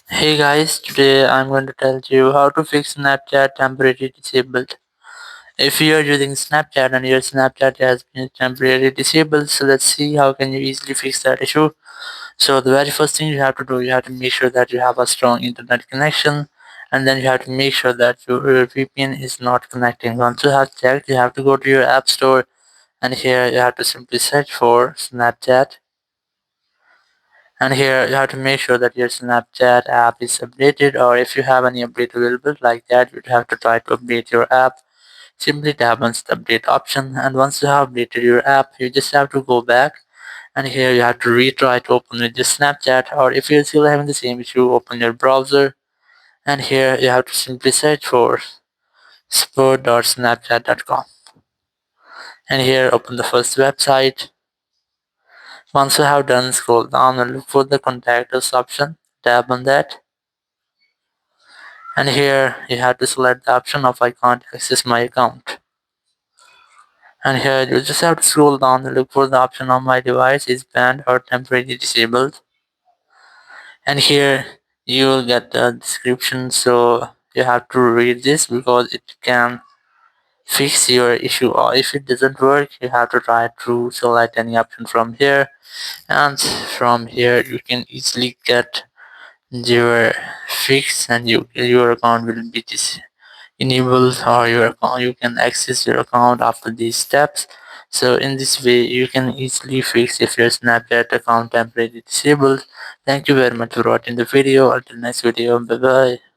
Hey guys, today I'm going to tell you how to fix Snapchat temporarily disabled. If you are using Snapchat and your Snapchat has been temporarily disabled, so let's see how can you easily fix that issue. So the very first thing you have to do, you have to make sure that you have a strong internet connection, and then you have to make sure that your VPN is not connecting. Once you have checked, you have to go to your app store, and here you have to simply search for Snapchat. And here you have to make sure that your Snapchat app is updated, or if you have any update available like that, you'd have to try to update your app. Simply tap on the update option, and once you have updated your app, you just have to go back, and here you have to retry to open with your Snapchat, or if you're still having the same issue, open your browser, and here you have to simply search for support.snapchat.com, and here open the first website. Once you have done, scroll down and look for the contact us option, tap on that. And here you have to select the option of I can't access my account. And here you just have to scroll down and look for the option of my device is banned or temporarily disabled. And here you will get the description, so you have to read this because it can fix your issue, or if it doesn't work you have to try to select any option from here, and from here you can easily get your fix, and your account will be enabled, or your account you can access your account after these steps. So in this way you can easily fix if your Snapchat account temporarily disabled. Thank you very much for watching the video. Until next video, bye bye.